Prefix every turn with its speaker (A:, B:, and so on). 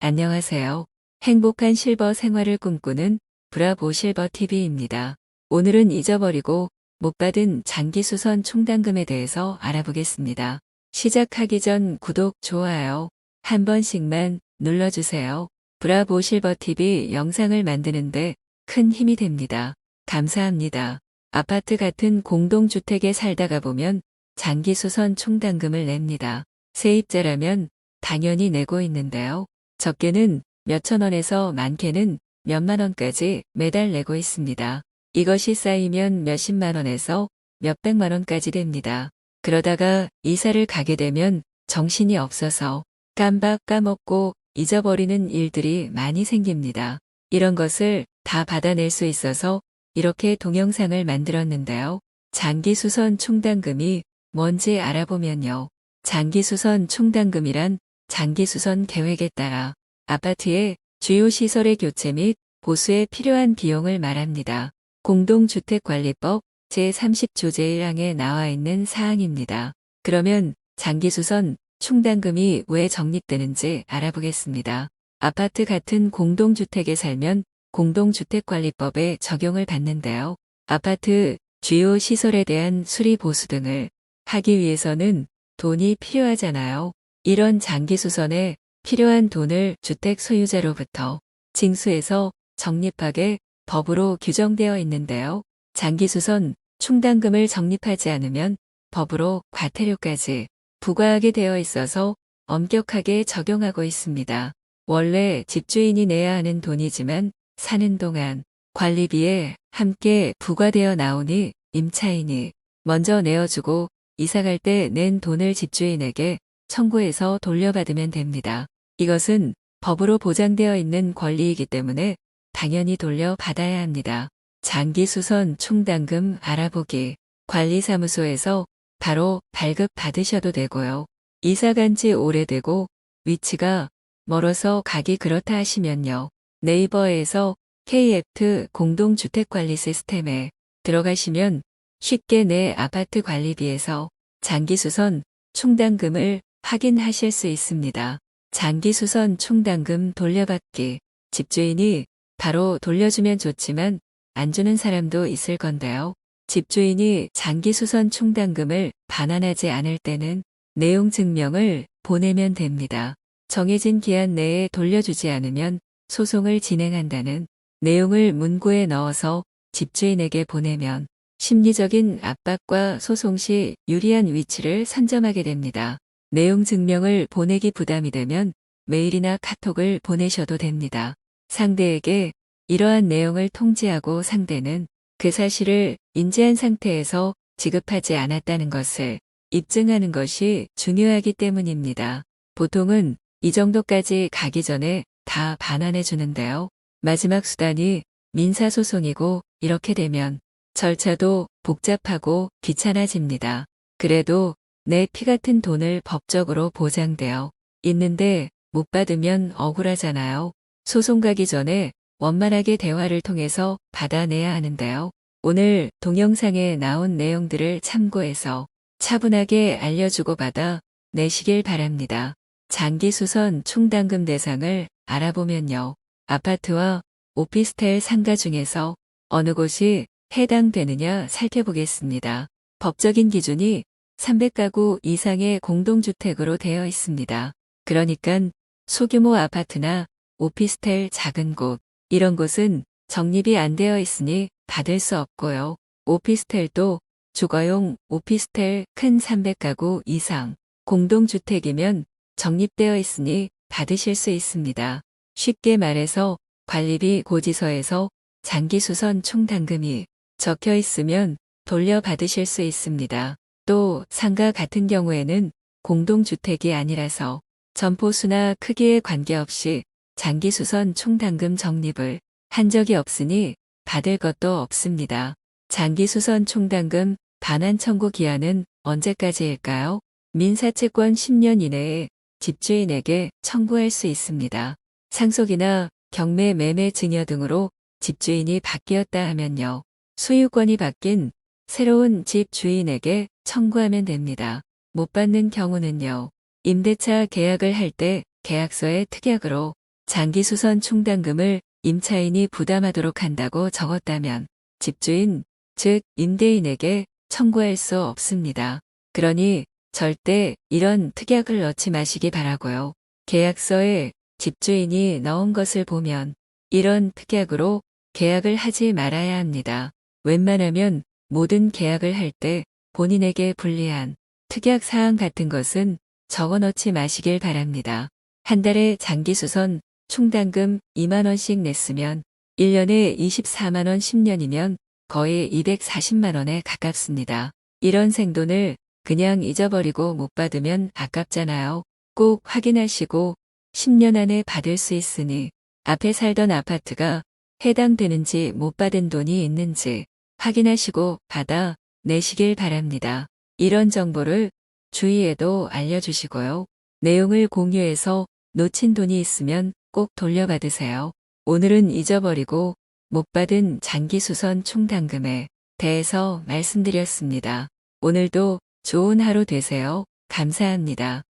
A: 안녕하세요. 행복한 실버 생활을 꿈꾸는 브라보 실버 TV입니다. 오늘은 잊어버리고 못 받은 장기수선 총담금에 대해서 알아보겠습니다. 시작하기 전 구독, 좋아요 한 번씩만 눌러주세요. 브라보 실버 TV 영상을 만드는데 큰 힘이 됩니다. 감사합니다. 아파트 같은 공동주택에 살다가 보면 장기수선 총담금을 냅니다. 세입자라면 당연히 내고 있는데요. 적게는 몇천 원에서 많게는 몇만 원까지 매달 내고 있습니다. 이것이 쌓이면 몇십만 원에서 몇백만 원까지 됩니다. 그러다가 이사를 가게 되면 정신이 없어서 깜박 까먹고 잊어버리는 일들이 많이 생깁니다. 이런 것을 다 받아낼 수 있어서 이렇게 동영상을 만들었는데요. 장기수선 총담금이 뭔지 알아보면요. 장기수선 총담금이란 장기수선 계획에 따라 아파트의 주요 시설의 교체 및 보수에 필요한 비용을 말합니다. 공동주택관리법 제30조 제1항에 나와 있는 사항입니다. 그러면 장기수선 총담금이 왜 적립되는지 알아보겠습니다. 아파트 같은 공동주택에 살면 공동주택관리법에 적용을 받는데요. 아파트 주요 시설에 대한 수리 보수 등을 하기 위해서는 돈이 필요하잖아요. 이런 장기수선에 필요한 돈을 주택 소유자로부터 징수해서 적립하게 법으로 규정되어 있는데요. 장기수선 총담금을 적립하지 않으면 법으로 과태료까지 부과하게 되어 있어서 엄격하게 적용하고 있습니다. 원래 집주인이 내야 하는 돈이지만 사는 동안 관리비에 함께 부과되어 나오니 임차인이 먼저 내어주고 이사갈 때 낸 돈을 집주인에게 청구해서 돌려받으면 됩니다. 이것은 법으로 보장되어 있는 권리이기 때문에 당연히 돌려받아야 합니다. 장기수선 총담금 알아보기. 관리사무소에서 바로 발급 받으셔도 되고요. 이사 간 지 오래되고 위치가 멀어서 가기 그렇다 하시면요. 네이버에서 KF 공동주택관리 시스템에 들어가시면 쉽게 내 아파트 관리비에서 장기수선 총담금을 확인하실 수 있습니다. 장기수선 총담금 돌려받기. 집주인이 바로 돌려주면 좋지만 안 주는 사람도 있을 건데요. 집주인이 장기수선 총담금을 반환하지 않을 때는 내용 증명을 보내면 됩니다. 정해진 기한 내에 돌려주지 않으면 소송을 진행한다는 내용을 문구에 넣어서 집주인에게 보내면 심리적인 압박과 소송 시 유리한 위치를 선점하게 됩니다. 내용 증명을 보내기 부담이 되면 메일이나 카톡을 보내셔도 됩니다. 상대에게 이러한 내용을 통지하고 상대는 그 사실을 인지한 상태에서 지급하지 않았다는 것을 입증하는 것이 중요하기 때문입니다. 보통은 이 정도까지 가기 전에 다 반환해 주는데요. 마지막 수단이 민사소송이고 이렇게 되면 절차도 복잡하고 귀찮아집니다. 그래도 내 피 같은 돈을 법적으로 보장되어 있는데 못 받으면 억울하잖아요. 소송 가기 전에 원만하게 대화를 통해서 받아내야 하는데요. 오늘 동영상에 나온 내용들을 참고해서 차분하게 알려주고 받아 내시길 바랍니다. 장기수선 총담금 대상을 알아보면요. 아파트와 오피스텔 상가 중에서 어느 곳이 해당되느냐 살펴보겠습니다. 법적인 기준이 300가구 이상의 공동주택으로 되어 있습니다. 그러니까 소규모 아파트나 오피스텔 작은 곳, 이런 곳은 적립이 안 되어 있으니 받을 수 없고요. 오피스텔도 주거용 오피스텔 큰 300가구 이상 공동주택이면 적립되어 있으니 받으실 수 있습니다. 쉽게 말해서 관리비 고지서에서 장기수선 총담금이 적혀 있으면 돌려받으실 수 있습니다. 또 상가 같은 경우에는 공동주택이 아니라서 점포수나 크기에 관계없이 장기수선 총담금 적립을 한 적이 없으니 받을 것도 없습니다. 장기수선 총담금 반환 청구 기한은 언제까지일까요? 민사채권 10년 이내에 집주인에게 청구할 수 있습니다. 상속이나 경매, 매매, 증여 등으로 집주인이 바뀌었다 하면요. 소유권이 바뀐 새로운 집 주인에게 청구하면 됩니다. 못 받는 경우는요. 임대차 계약을 할 때 계약서의 특약으로 장기수선 충당금을 임차인이 부담하도록 한다고 적었다면 집주인, 즉 임대인에게 청구할 수 없습니다. 그러니 절대 이런 특약을 넣지 마시기 바라고요. 계약서에 집주인이 넣은 것을 보면 이런 특약으로 계약을 하지 말아야 합니다. 웬만하면 모든 계약을 할 때 본인에게 불리한 특약 사항 같은 것은 적어 넣지 마시길 바랍니다. 한 달에 장기수선 충당금 2만 원씩 냈으면 1년에 24만 원 10년이면 거의 240만 원에 가깝습니다. 이런 생돈을 그냥 잊어버리고 못 받으면 아깝잖아요. 꼭 확인하시고 10년 안에 받을 수 있으니 앞에 살던 아파트가 해당되는지 못 받은 돈이 있는지 확인하시고 받아 내시길 바랍니다. 이런 정보를 주위에도 알려주시고요. 내용을 공유해서 놓친 돈이 있으면 꼭 돌려받으세요. 오늘은 잊어버리고 못 받은 장기수선 충당금에 대해서 말씀드렸습니다. 오늘도 좋은 하루 되세요. 감사합니다.